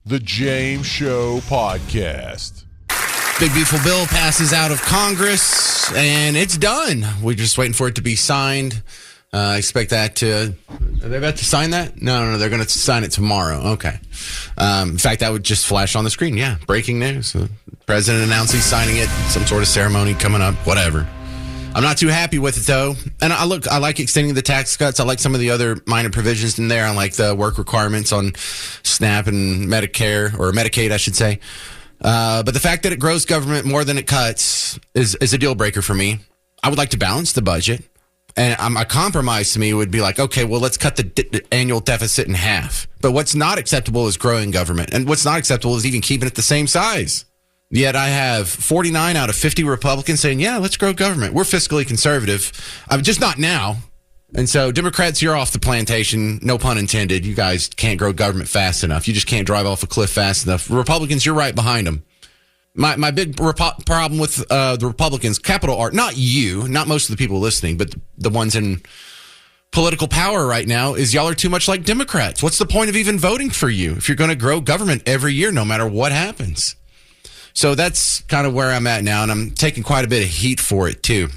The James Show Podcast. Big beautiful bill passes out of Congress, and it's done. We're just waiting for it to be signed. I expect that to... Are they about to sign that? No, they're going to sign it tomorrow. Okay. In fact, that would just flash on the screen. Yeah, breaking news. The president announced he's signing it. Some sort of ceremony coming up, whatever. I'm not too happy with it, though. And I like extending the tax cuts. I like some of the other minor provisions in there. I like the work requirements on SNAP and Medicare, or Medicaid, I should say. But the fact that it grows government more than it cuts is a deal breaker for me. I would like to balance the budget. And a compromise to me would be like, okay, well, let's cut the annual deficit in half. But what's not acceptable is growing government. And what's not acceptable is even keeping it the same size. Yet I have 49 out of 50 Republicans saying, yeah, let's grow government. We're fiscally conservative. Just not now. And so Democrats, you're off the plantation. No pun intended. You guys can't grow government fast enough. You just can't drive off a cliff fast enough. Republicans, you're right behind them. My big problem with the Republicans, capital R, not you, not most of the people listening, but the ones in political power right now, is y'all are too much like Democrats. What's the point of even voting for you if you're going to grow government every year, no matter what happens? So that's kind of where I'm at now, and I'm taking quite a bit of heat for it, too.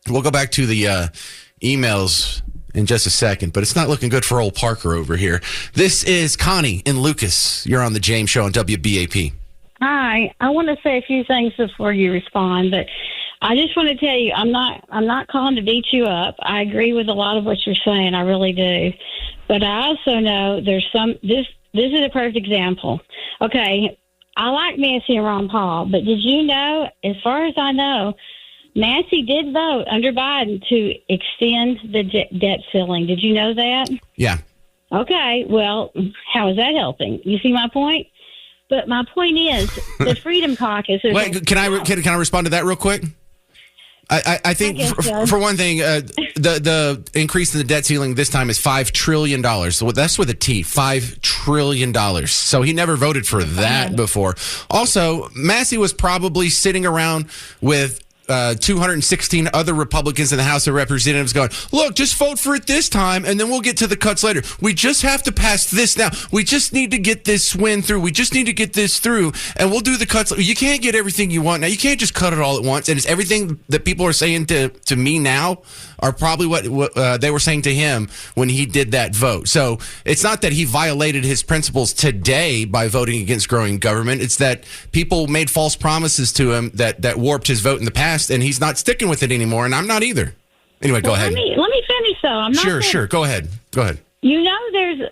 We'll go back to the emails in just a second, but it's not looking good for old Parker over here. This is Connie in Lucas. You're on the James Show on WBAP. Hi. I want to say a few things before you respond, but I just want to tell you, I'm not calling to beat you up. I agree with a lot of what you're saying. I really do. But I also know there's this is a perfect example. Okay. I like Nancy and Ron Paul, but did you know, as far as I know, Nancy did vote under Biden to extend the debt ceiling. Did you know that? Yeah. Okay. Well, how is that helping? You see my point? But my point is, the Freedom Caucus... Wait, can I respond to that real quick? I think, for one thing, the increase in the debt ceiling this time is $5 trillion. So that's with a T, $5 trillion. So he never voted for that before. Also, Massey was probably sitting around with 216 other Republicans in the House of Representatives going, look, just vote for it this time, and then we'll get to the cuts later. We just have to pass this now. We just need to get this win through. We just need to get this through, and we'll do the cuts. You can't get everything you want now. You can't just cut it all at once. And it's everything that people are saying to me now are probably what they were saying to him when he did that vote. So it's not that he violated his principles today by voting against growing government. It's that people made false promises to him that warped his vote in the past, and he's not sticking with it anymore, and I'm not either. Anyway, go ahead. Let me finish, though. I'm not Sure. Go ahead. You know,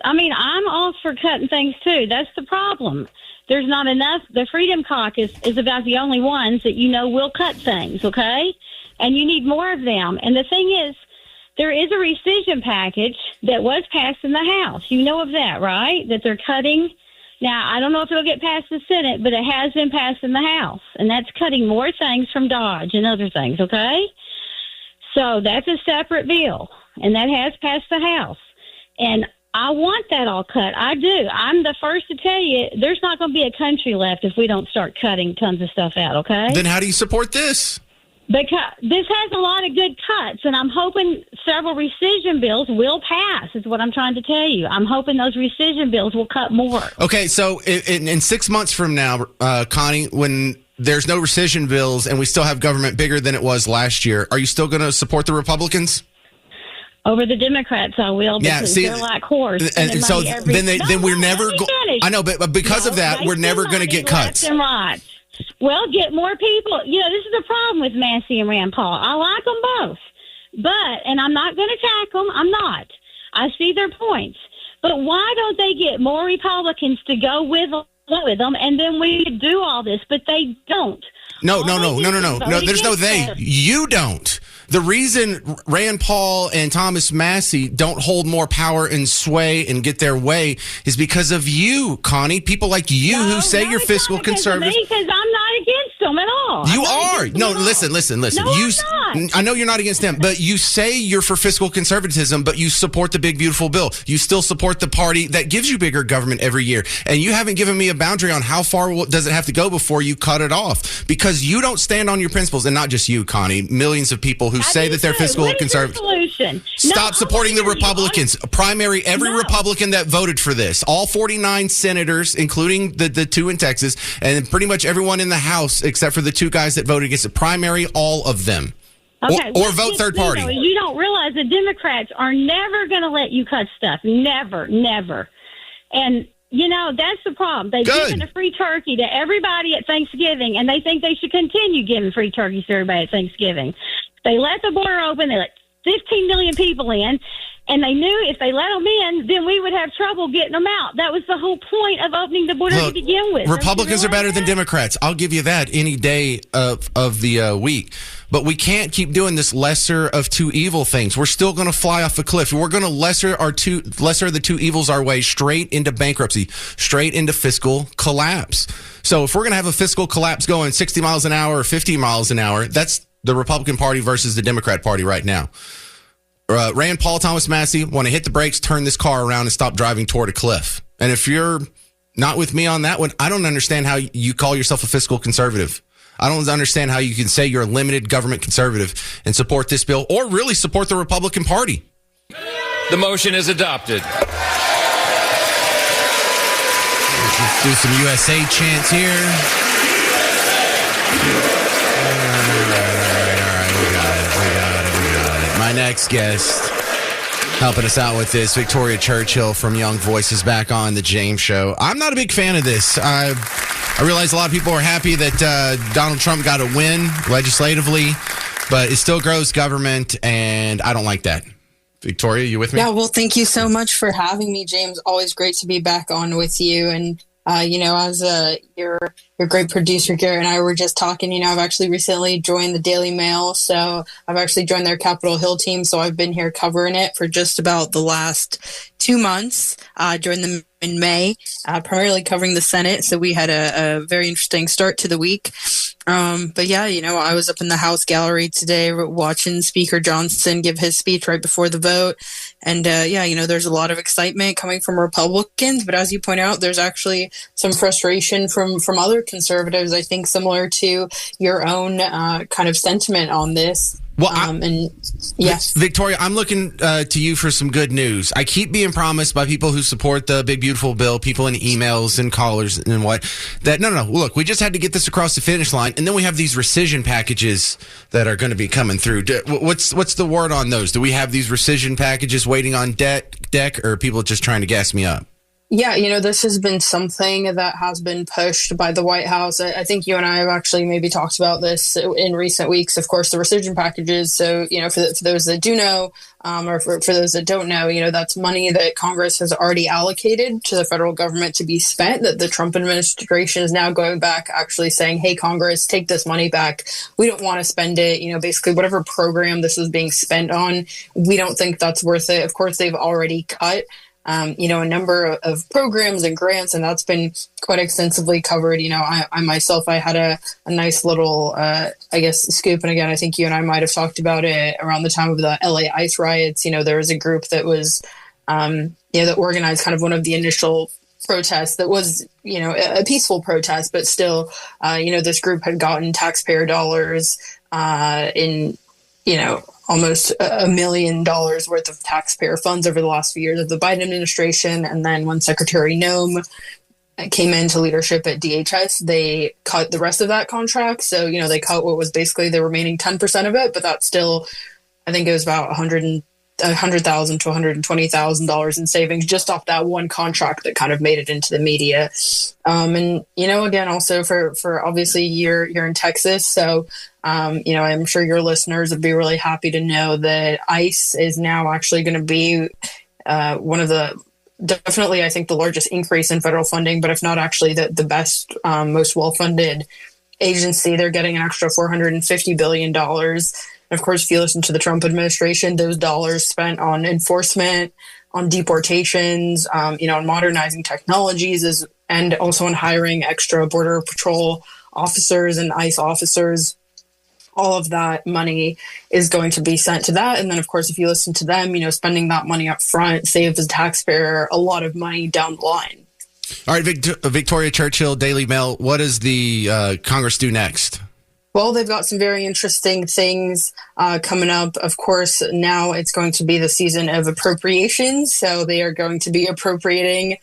I'm all for cutting things, too. That's the problem. There's not enough. The Freedom Caucus is about the only ones that will cut things, okay? And you need more of them. And the thing is, there is a rescission package that was passed in the House. You know of that, right? That they're cutting. Now, I don't know if it'll get past the Senate, but it has been passed in the House. And that's cutting more things from Dodge and other things, okay? So that's a separate bill. And that has passed the House. And I want that all cut. I do. I'm the first to tell you, there's not going to be a country left if we don't start cutting tons of stuff out, okay? Then how do you support this? Because this has a lot of good cuts, and I'm hoping several rescission bills will pass, is what I'm trying to tell you. I'm hoping those rescission bills will cut more. Okay, so in 6 months from now, Connie, when there's no rescission bills and we still have government bigger than it was last year, are you still going to support the Republicans? Over the Democrats, I will, because they're like whores. And so then we're never... I know, but because of that, we're never going to get cuts. Left and right. Well, get more people. You know, this is the problem with Massey and Rand Paul. I like them both. And I'm not going to attack them. I'm not. I see their points. But why don't they get more Republicans to go with them, and then we do all this? But they don't. No. There's no they. You don't. The reason Rand Paul and Thomas Massey don't hold more power and sway and get their way is because of you, Connie. People like you who say you're fiscal conservative. Because I'm not against them at all. You are. No, listen. No, I'm not. I know you're not against them, but you say you're for fiscal conservatism, but you support the big, beautiful bill. You still support the party that gives you bigger government every year. And you haven't given me a boundary on how far does it have to go before you cut it off, because you don't stand on your principles. And not just you, Connie, millions of people who say that they're fiscal conservative. Stop supporting the Republicans. Primary every Republican that voted for this, all 49 senators, including the two in Texas, and pretty much everyone in the House except for the two guys that voted against it. Primary all of them. Okay, or vote third party. You don't realize the Democrats are never going to let you cut stuff. Never, never. And, that's the problem. They've given a free turkey to everybody at Thanksgiving, and they think they should continue giving free turkeys to everybody at Thanksgiving. They let the border open. They let 15 million people in, and they knew if they let them in, then we would have trouble getting them out. That was the whole point of opening the border to begin with. Republicans are better than Democrats. I'll give you that any day of the week. But we can't keep doing this lesser of two evil things. We're still going to fly off a cliff. We're going to lesser the two evils our way straight into bankruptcy, straight into fiscal collapse. So if we're going to have a fiscal collapse going 60 miles an hour or 50 miles an hour, that's the Republican Party versus the Democrat Party right now. Rand Paul, Thomas Massey want to hit the brakes, turn this car around, and stop driving toward a cliff. And if you're not with me on that one, I don't understand how you call yourself a fiscal conservative. I don't understand how you can say you're a limited government conservative and support this bill, or really support the Republican Party. The motion is adopted. Let's do some USA chants here. All right. We got it. My next guest helping us out with this, Victoria Churchill from Young Voices, back on the James Show. I'm not a big fan of this. I realize a lot of people are happy that Donald Trump got a win legislatively, but it still grows government, and I don't like that. Victoria, you with me? Yeah, well, thank you so much for having me, James. Always great to be back on with you. And, as your great producer, Garrett, and I were just talking, I've actually recently joined the Daily Mail. So I've actually joined their Capitol Hill team. So I've been here covering it for just about the last 2 months. Joined them in May, primarily covering the Senate. So we had a very interesting start to the week. But yeah, I was up in the House gallery today watching Speaker Johnson give his speech right before the vote. And there's a lot of excitement coming from Republicans. But as you point out, there's actually some frustration from other conservatives, I think, similar to your own kind of sentiment on this. Well, yes, Victoria, I'm looking to you for some good news. I keep being promised by people who support the big, beautiful bill, people in emails and callers and no, look, we just had to get this across the finish line, and then we have these rescission packages that are going to be coming through. What's the word on those? Do we have these rescission packages waiting on deck, or are people just trying to gas me up? Yeah, this has been something that has been pushed by the White House. I think you and I have actually maybe talked about this in recent weeks. Of course, the rescission packages. So, for those that do know, or for those that don't know, that's money that Congress has already allocated to the federal government to be spent, that the Trump administration is now going back actually saying, hey, Congress, take this money back. We don't want to spend it. Basically whatever program this is being spent on, we don't think that's worth it. Of course, they've already cut a number of programs and grants, and that's been quite extensively covered. I myself, I had a nice little, scoop. And again, I think you and I might have talked about it around the time of the LA ICE riots. There was a group that was, that organized kind of one of the initial protests that was, a peaceful protest, but still, this group had gotten taxpayer dollars in, almost $1 million worth of taxpayer funds over the last few years of the Biden administration. And then when Secretary Noem came into leadership at DHS, they cut the rest of that contract. So, they cut what was basically the remaining 10% of it, but that's still, I think it was about $100,000 to $120,000 in savings just off that one contract that kind of made it into the media. And, again, also for obviously you're in Texas. So, I'm sure your listeners would be really happy to know that ICE is now actually going to be one of the, definitely, I think, the largest increase in federal funding, but if not actually the best, most well-funded agency. They're getting an extra $450 billion. Of course, if you listen to the Trump administration, those dollars spent on enforcement, on deportations, on modernizing technologies, and also on hiring extra Border Patrol officers and ICE officers. all of that money is going to be sent to that. And then, of course, if you listen to them, spending that money up front saves the taxpayer a lot of money down the line. All right, Victoria Churchill, Daily Mail, what does the Congress do next? Well, they've got some very interesting things coming up. Of course, now it's going to be the season of appropriations, so they are going to be appropriating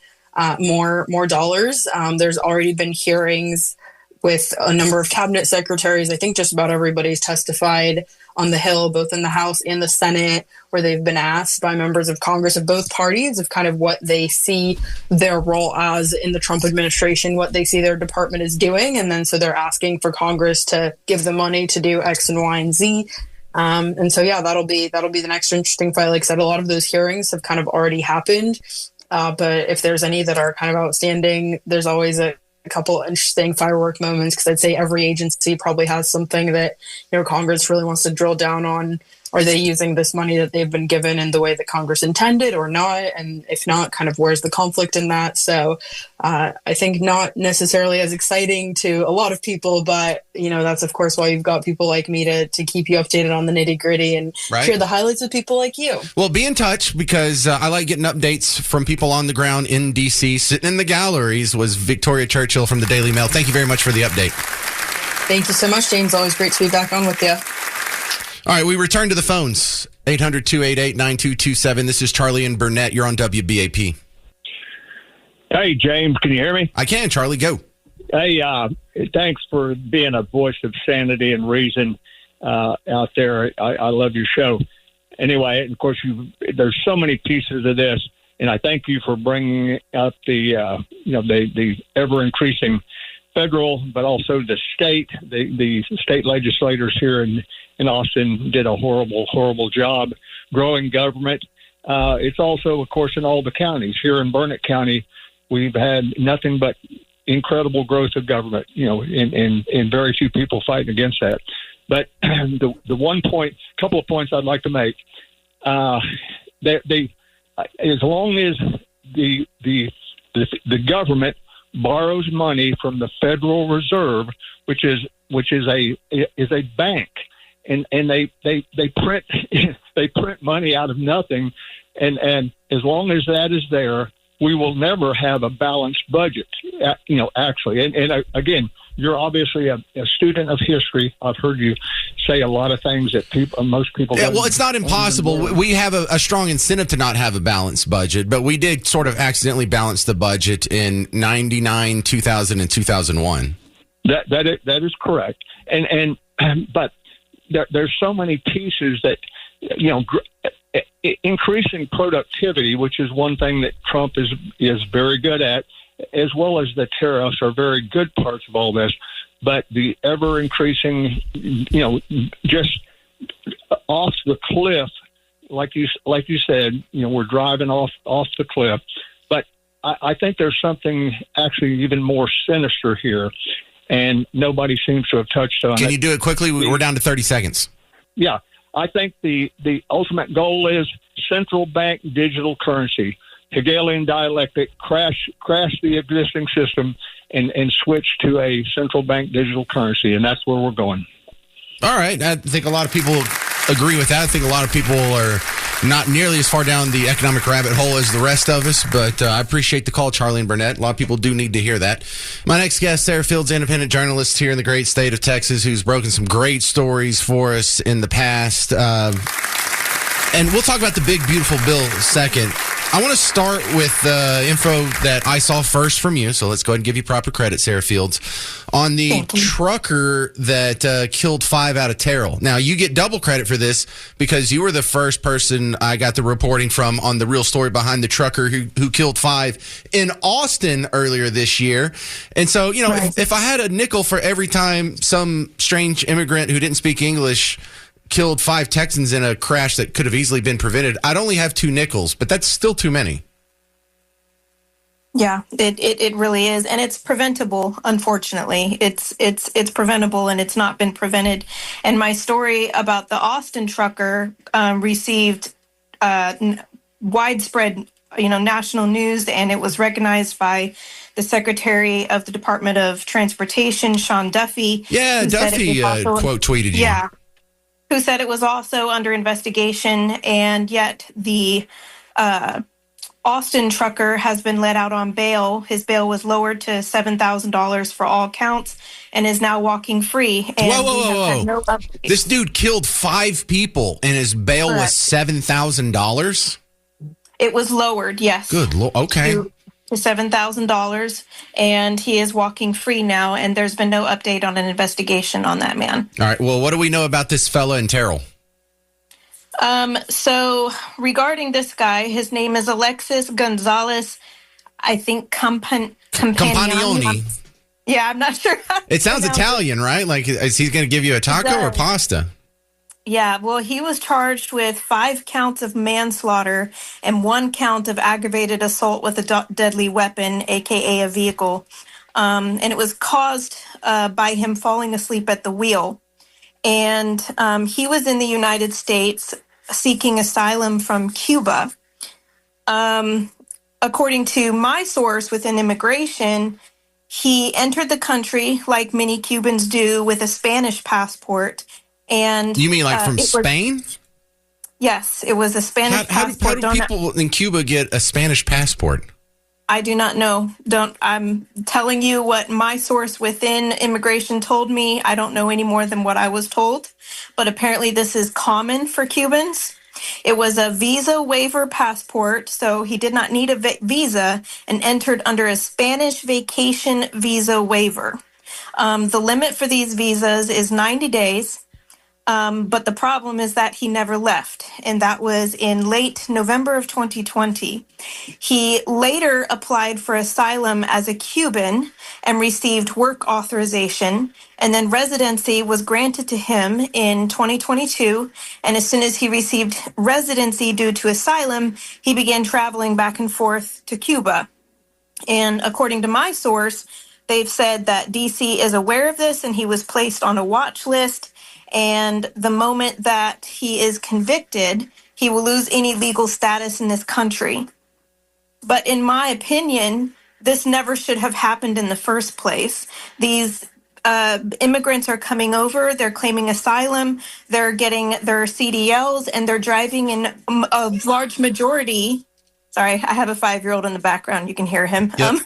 more dollars. There's already been hearings with a number of cabinet secretaries. I think just about everybody's testified on the Hill, both in the House and the Senate, where they've been asked by members of Congress of both parties of kind of what they see their role as in the Trump administration, what they see their department is doing. And then so they're asking for Congress to give them money to do X and Y and Z. And so, yeah, that'll be the next interesting fight. Like I said, a lot of those hearings have kind of already happened. But if there's any that are kind of outstanding, there's always a couple interesting firework moments, because I'd say every agency probably has something that Congress really wants to drill down on. Are they using this money that they've been given in the way that Congress intended or not? And if not, kind of where's the conflict in that? So I think not necessarily as exciting to a lot of people, but that's of course why you've got people like me to keep you updated on the nitty gritty and share the highlights with people like you. Well, be in touch, because I like getting updates from people on the ground in D.C. Sitting in the galleries was Victoria Churchill from the Daily Mail. Thank you very much for the update. Thank you so much, James. Always great to be back on with you. All right, we return to the phones. 800-288-9227. This is Charlie and Burnett. You're on WBAP. Hey, James, can you hear me? I can, Charlie. Go. Hey, thanks for being a voice of sanity and reason out there. I love your show. Anyway, of course, there's so many pieces of this, and I thank you for bringing up the ever increasing federal, but also the state. The state legislators here in Austin did a horrible job growing government. It's also, of course, in all the counties. Here in Burnett County, we've had nothing but incredible growth of government, and very few people fighting against that. But couple of points I'd like to make. As long as the government borrows money from the Federal Reserve, which is a bank, and they print they print money out of nothing, and as long as that is there, we will never have a balanced budget. Actually, and again, you're obviously a student of history. I've heard you say a lot of things that most people. Yeah, well, it's not impossible. We have a strong incentive to not have a balanced budget, but we did sort of accidentally balance the budget in 99, 2000, and 2001. That is correct, and but there's so many pieces that increasing productivity, which is one thing that Trump is very good at, as well as the tariffs are very good parts of all this. But the ever increasing, just off the cliff, like you said, we're driving off the cliff. But I think there's something actually even more sinister here, and nobody seems to have touched on it. Can you do it quickly? We're down to 30 seconds. Yeah. I think the ultimate goal is central bank digital currency, Hegelian dialectic, crash the existing system and switch to a central bank digital currency. And that's where we're going. All right. I think a lot of people agree with that. I think a lot of people are not nearly as far down the economic rabbit hole as the rest of us, but I appreciate the call, Charlie and Burnett. A lot of people do need to hear that. My next guest, Sarah Fields, independent journalist here in the great state of Texas, who's broken some great stories for us in the past. And we'll talk about the big, beautiful bill second. I want to start with the info that I saw first from you, so let's go ahead and give you proper credit, Sarah Fields, on the trucker that killed 5 out of Terrell. Now, you get double credit for this because you were the first person I got the reporting from on the real story behind the trucker who killed 5 in Austin earlier this year. And so, if I had a nickel for every time some strange immigrant who didn't speak English killed 5 Texans in a crash that could have easily been prevented, I'd only have 2 nickels, but that's still too many. Yeah, it really is. And it's preventable, unfortunately. It's preventable, and it's not been prevented. And my story about the Austin trucker received widespread national news, and it was recognized by the Secretary of the Department of Transportation, Sean Duffy. Yeah, Duffy quote tweeted you. Yeah, who said it was also under investigation, and yet the Austin trucker has been let out on bail. His bail was lowered to $7,000 for all counts and is now walking free. And whoa. No This dude killed 5 people and his bail was $7,000? It was lowered, yes. Good Lord. Okay. To $7,000, and he is walking free now, and there's been no update on an investigation on that man. All right. Well, what do we know about this fella in Terrell? So regarding this guy, his name is Alexis Gonzalez, I think Campagnoni. Yeah, I'm not sure. It sounds Italian, right? Like, is he going to give you a taco or pasta? Yeah, well, he was charged with 5 counts of manslaughter and 1 count of aggravated assault with a deadly weapon, aka a vehicle. And it was caused by him falling asleep at the wheel. And he was in the United States seeking asylum from Cuba. According to my source within immigration, he entered the country like many Cubans do with a Spanish passport. And you mean like from Spain? Yes, it was a Spanish passport. How do people in Cuba get a Spanish passport? I do not know. I'm telling you what my source within immigration told me. I don't know any more than what I was told, but apparently this is common for Cubans. It was a visa waiver passport, so he did not need a visa and entered under a Spanish vacation visa waiver. The limit for these visas is 90 days. But the problem is that he never left, and that was in late November of 2020. He later applied for asylum as a Cuban and received work authorization, and then residency was granted to him in 2022. And as soon as he received residency due to asylum, he began traveling back and forth to Cuba. And according to my source, they've said that DC is aware of this, and he was placed on a watch list. And the moment that he is convicted, he will lose any legal status in this country. But in my opinion, this never should have happened in the first place. These immigrants are coming over, they're claiming asylum, they're getting their CDLs, and they're driving in a large majority. Sorry, I have a 5-year-old in the background. You can hear him. Yep.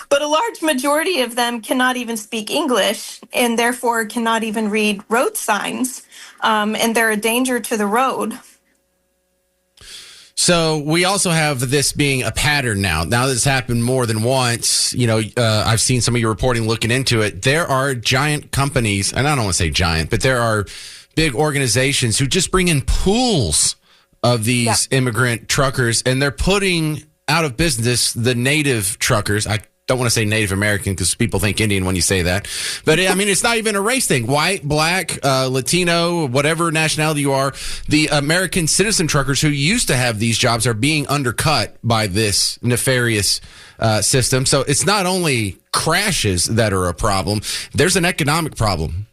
But a large majority of them cannot even speak English and therefore cannot even read road signs. And they're a danger to the road. So we also have this being a pattern now. Now this happened more than once. You know, I've seen some of your reporting looking into it. There are giant companies, and I don't want to say giant, but there are big organizations who just bring in pools of these immigrant truckers, and they're putting out of business the native truckers. I don't want to say Native American because people think Indian when you say that. But I mean, it's not even a race thing. White, black, Latino, whatever nationality you are, the American citizen truckers who used to have these jobs are being undercut by this nefarious system. So it's not only crashes that are a problem. There's an economic problem.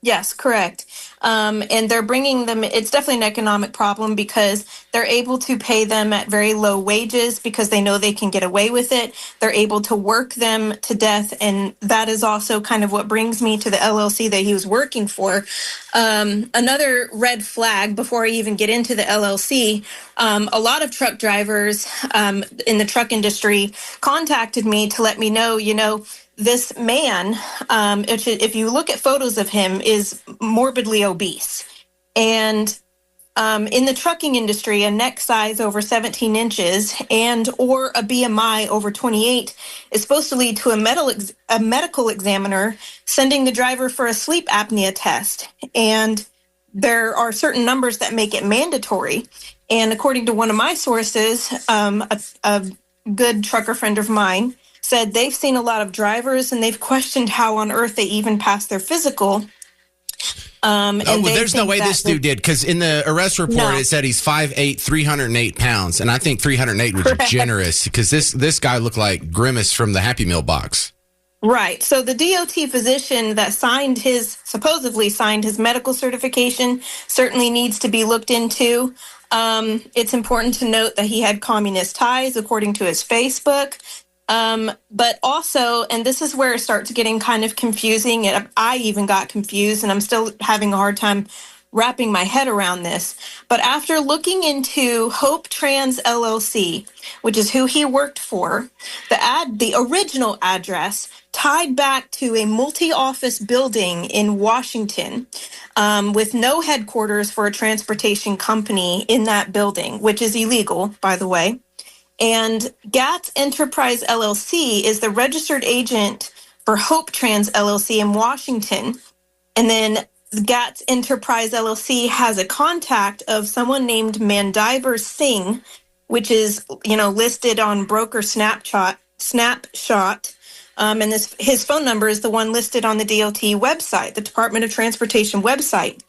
Yes, correct. And they're bringing them, it's definitely an economic problem because they're able to pay them at very low wages because they know they can get away with it. They're able to work them to death. And that is also kind of what brings me to the LLC that he was working for. Another red flag before I even get into the LLC, a lot of truck drivers in the truck industry contacted me to let me know, this man, if you look at photos of him, is morbidly obese. And in the trucking industry, a neck size over 17 inches and or a BMI over 28 is supposed to lead to a medical examiner sending the driver for a sleep apnea test. And there are certain numbers that make it mandatory. And according to one of my sources, a good trucker friend of mine said they've seen a lot of drivers and they've questioned how on earth they even passed their physical. There's no way this dude did, because in the arrest report it said he's 5'8", 308 pounds, and I think 308 was generous because this guy looked like Grimace from the Happy Meal box. Right. So the DOT physician that supposedly signed his medical certification certainly needs to be looked into. It's important to note that he had communist ties, according to his Facebook. But also, and this is where it starts getting kind of confusing, and I even got confused, and I'm still having a hard time wrapping my head around this. But after looking into Hope Trans LLC, which is who he worked for, the original address tied back to a multi-office building in Washington, with no headquarters for a transportation company in that building, which is illegal, by the way. And GATS Enterprise LLC is the registered agent for Hope Trans LLC in Washington. And then GATS Enterprise LLC has a contact of someone named Mandiver Singh, which is, listed on Broker Snapshot. And his phone number is the one listed on the DOT website, the Department of Transportation website.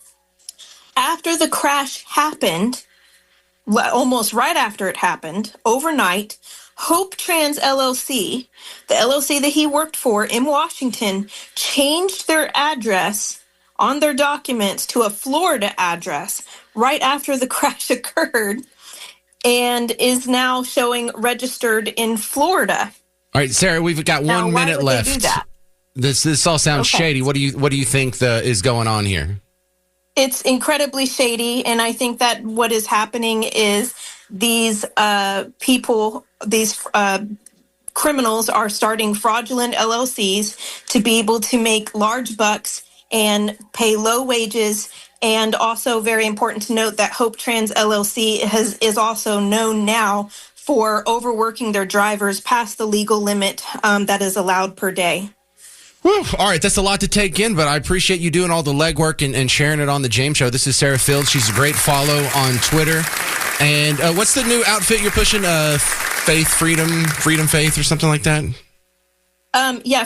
After the crash happened, almost right after it happened, overnight, Hope Trans LLC, the LLC that he worked for in Washington, changed their address on their documents to a Florida address right after the crash occurred, and is now showing registered in Florida. All right, Sarah, we've got 1 minute left. They do that? This all sounds shady. What do you think is going on here? It's incredibly shady, and I think that what is happening is these criminals are starting fraudulent LLCs to be able to make large bucks and pay low wages. And also very important to note that Hope Trans LLC is also known now for overworking their drivers past the legal limit that is allowed per day. Whew. All right, that's a lot to take in, but I appreciate you doing all the legwork and sharing it on the James Show. This is Sarah Fields. She's a great follow on Twitter. And what's the new outfit you're pushing? Freedom Faith or something like that?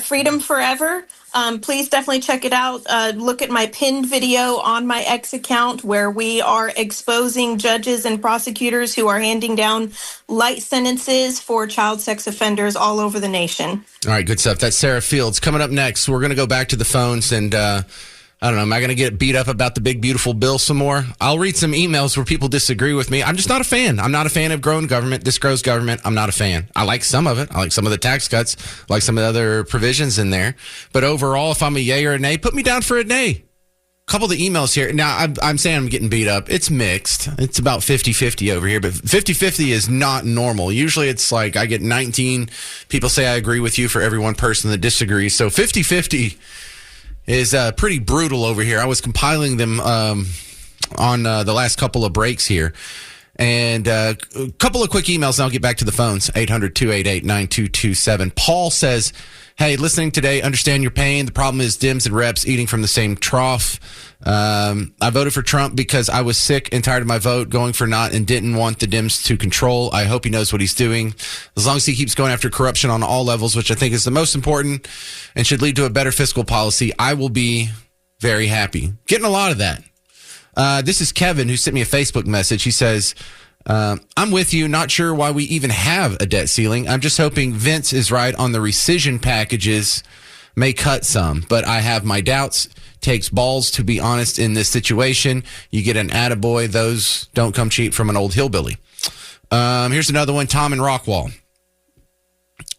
Freedom Forever. Please definitely check it out. Look at my pinned video on my X account where we are exposing judges and prosecutors who are handing down light sentences for child sex offenders all over the nation. All right, good stuff. That's Sarah Fields. Coming up next, we're going to go back to the phones and I don't know, am I going to get beat up about the big, beautiful bill some more? I'll read some emails where people disagree with me. I'm just not a fan. I'm not a fan of growing government. This grows government. I'm not a fan. I like some of it. I like some of the tax cuts. I like some of the other provisions in there. But overall, if I'm a yay or a nay, put me down for a nay. A couple of the emails here. Now, I'm saying I'm getting beat up. It's mixed. It's about 50-50 over here. But 50-50 is not normal. Usually it's like I get 19 people say I agree with you for every one person that disagrees. So 50-50 is pretty brutal over here. I was compiling them on the last couple of breaks here. And a couple of quick emails, and I'll get back to the phones. 800-288-9227. Paul says, hey, listening today, understand your pain. The problem is Dems and reps eating from the same trough. I voted for Trump because I was sick and tired of my vote going for not and didn't want the Dems to control. I hope he knows what he's doing. As long as he keeps going after corruption on all levels, which I think is the most important and should lead to a better fiscal policy, I will be very happy. Getting a lot of that. This is Kevin who sent me a Facebook message. He says, I'm with you. Not sure why we even have a debt ceiling. I'm just hoping Vince is right on the rescission packages may cut some, but I have my doubts. Takes balls to be honest in this situation. You get an attaboy. Those don't come cheap from an old hillbilly. Here's another one. Tom in Rockwall.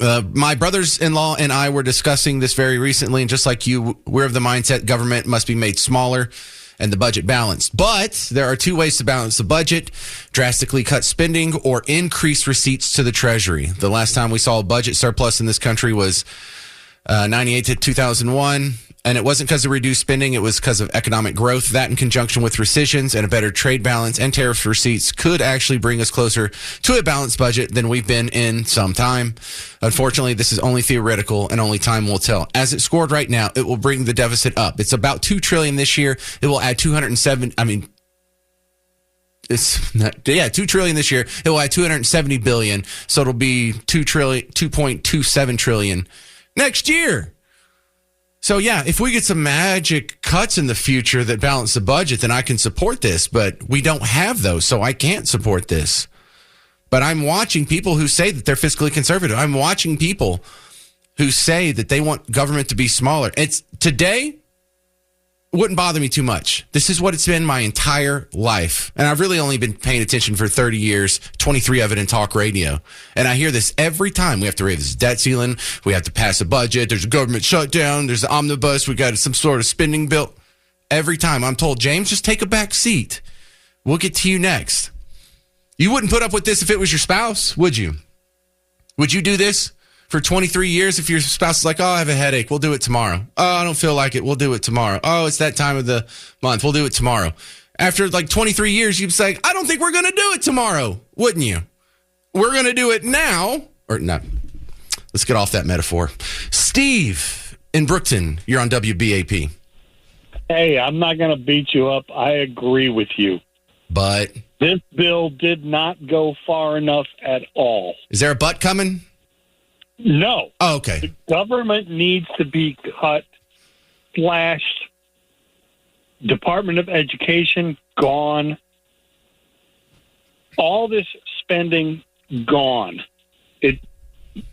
My brothers-in-law and I were discussing this very recently, and just like you, we're of the mindset government must be made smaller and the budget balanced. But there are two ways to balance the budget: drastically cut spending or increase receipts to the Treasury. The last time we saw a budget surplus in this country was 98 to 2001. And it wasn't because of reduced spending. It was because of economic growth. That in conjunction with rescissions and a better trade balance and tariff receipts could actually bring us closer to a balanced budget than we've been in some time. Unfortunately, this is only theoretical and only time will tell. As it's scored right now, it will bring the deficit up. It's about $2 trillion this year. It will add $2 trillion this year. It will add $270 billion. So it'll be $2.27 trillion next year. So, yeah, if we get some magic cuts in the future that balance the budget, then I can support this. But we don't have those, so I can't support this. But I'm watching people who say that they're fiscally conservative. I'm watching people who say that they want government to be smaller. It's today, wouldn't bother me too much. This is what it's been my entire life. And I've really only been paying attention for 30 years, 23 of it in talk radio. And I hear this every time. We have to raise this debt ceiling. We have to pass a budget. There's a government shutdown. There's an omnibus. We got some sort of spending bill. Every time I'm told, James, just take a back seat. We'll get to you next. You wouldn't put up with this if it was your spouse, would you? Would you do this for 23 years if your spouse is like, oh, I have a headache, we'll do it tomorrow. Oh, I don't feel like it, we'll do it tomorrow. Oh, it's that time of the month, we'll do it tomorrow. After like 23 years, you'd say, I don't think we're going to do it tomorrow, wouldn't you? We're going to do it now. Or not. Let's get off that metaphor. Steve in Brookton, you're on WBAP. Hey, I'm not going to beat you up. I agree with you. But this bill did not go far enough at all. Is there a but coming? No. Oh, okay. The government needs to be cut, slashed. Department of Education, gone. All this spending, gone.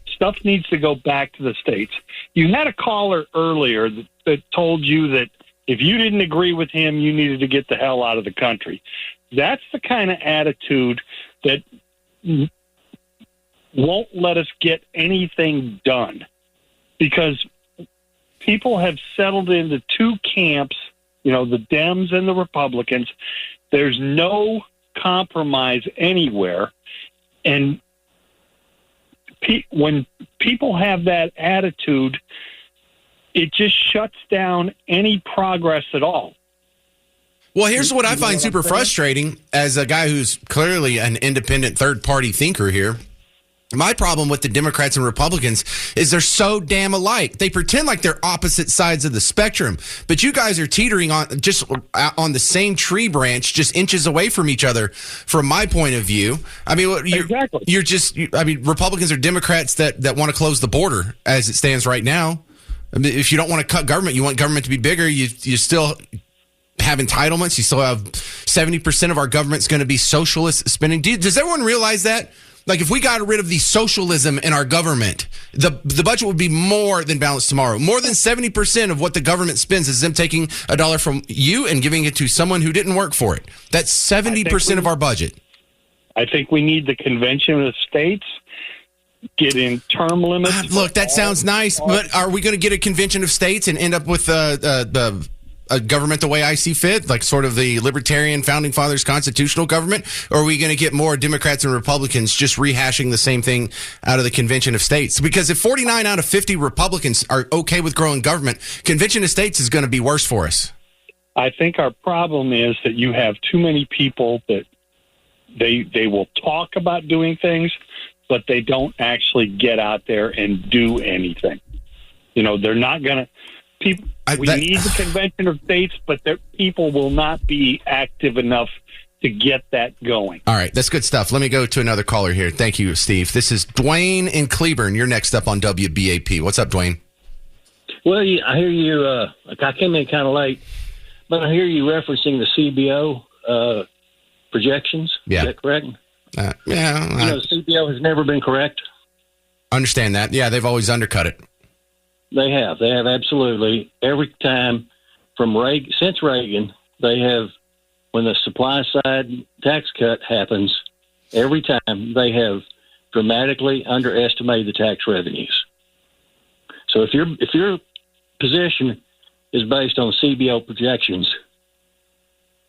Stuff needs to go back to the states. You had a caller earlier that told you that if you didn't agree with him, you needed to get the hell out of the country. That's the kind of attitude that won't let us get anything done, because people have settled into two camps, the Dems and the Republicans. There's no compromise anywhere. And when people have that attitude, it just shuts down any progress at all. Well, here's what I find super frustrating as a guy who's clearly an independent third-party thinker here. My problem with the Democrats and Republicans is they're so damn alike. They pretend like they're opposite sides of the spectrum, but you guys are teetering on the same tree branch, just inches away from each other. From my point of view, I mean, exactly. Republicans are Democrats that want to close the border as it stands right now. I mean, if you don't want to cut government, you want government to be bigger. You still have entitlements. You still have 70% of our government's going to be socialist spending. Does everyone realize that? Like, if we got rid of the socialism in our government, the budget would be more than balanced tomorrow. More than 70% of what the government spends is them taking a dollar from you and giving it to someone who didn't work for it. That's 70% of our budget. I think we need the Convention of States, get in term limits. Look, that sounds nice, but are we going to get a Convention of States and end up with a government the way I see fit, like sort of the libertarian founding fathers constitutional government? Or are we going to get more Democrats and Republicans just rehashing the same thing out of the Convention of States? Because if 49 out of 50 Republicans are okay with growing government, Convention of States is going to be worse for us. I think our problem is that you have too many people that they will talk about doing things, but they don't actually get out there and do anything. They're not going to. We need the Convention of States, but people will not be active enough to get that going. All right, that's good stuff. Let me go to another caller here. Thank you, Steve. This is Dwayne in Cleburne. You're next up on WBAP. What's up, Dwayne? Well, I hear you. I came in kind of late, but I hear you referencing the CBO projections. Yeah. Is that correct? Yeah. CBO has never been correct. Understand that. Yeah, they've always undercut it. They have absolutely. Every time since Reagan, they have, when the supply side tax cut happens, every time they have dramatically underestimated the tax revenues. So if your position is based on CBO projections,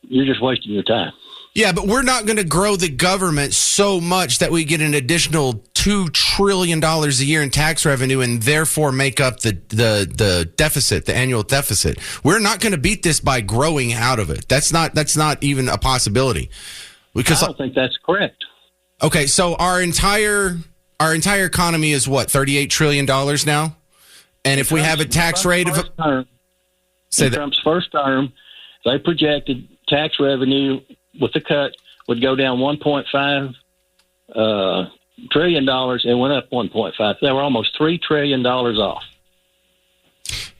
you're just wasting your time. Yeah, but we're not going to grow the government so much that we get an additional $2 trillion a year in tax revenue and therefore make up the deficit, the annual deficit. We're not going to beat this by growing out of it. That's not even a possibility. Because I don't think that's correct. Okay, so our entire economy is what, $38 trillion now? And if we have a tax rate of Trump's first term, they projected tax revenue with the cut would go down $1.5 trillion and went up 1.5. They were almost $3 trillion off.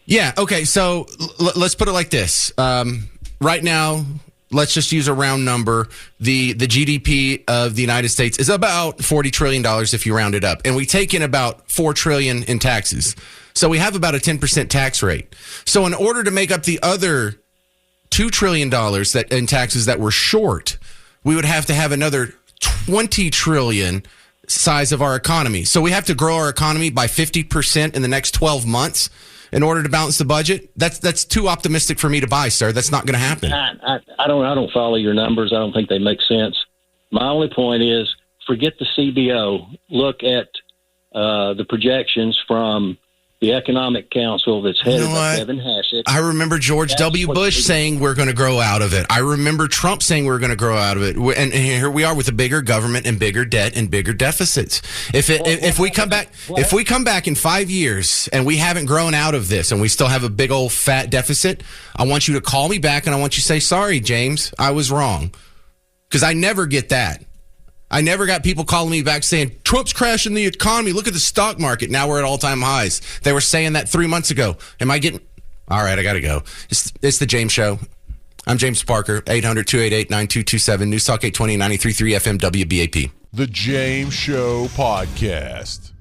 Yeah. Okay. So let's put it like this. Right now, let's just use a round number. The GDP of the United States is about $40 trillion if you round it up. And we take in about $4 trillion in taxes. So we have about a 10% tax rate. So in order to make up the other $2 trillion in taxes that we're short, we would have to have another 20 trillion size of our economy. So we have to grow our economy by 50% in the next 12 months in order to balance the budget. That's too optimistic for me to buy, sir. That's not going to happen. I don't follow your numbers. I don't think they make sense. My only point is, forget the CBO. Look at the projections from the Economic Council that's headed by Kevin Hassett. I remember George W. Bush saying we're going to grow out of it. I remember Trump saying we're going to grow out of it. And here we are with a bigger government and bigger debt and bigger deficits. If we come back in 5 years and we haven't grown out of this and we still have a big old fat deficit, I want you to call me back and I want you to say, sorry, James, I was wrong. Because I never get that. I never got people calling me back saying, Trump's crashing the economy. Look at the stock market. Now we're at all-time highs. They were saying that 3 months ago. Am I getting... All right, I got to go. It's the James Show. I'm James Parker, 800-288-9227, News Talk 820, 93.3 FM, WBAP. The James Show Podcast.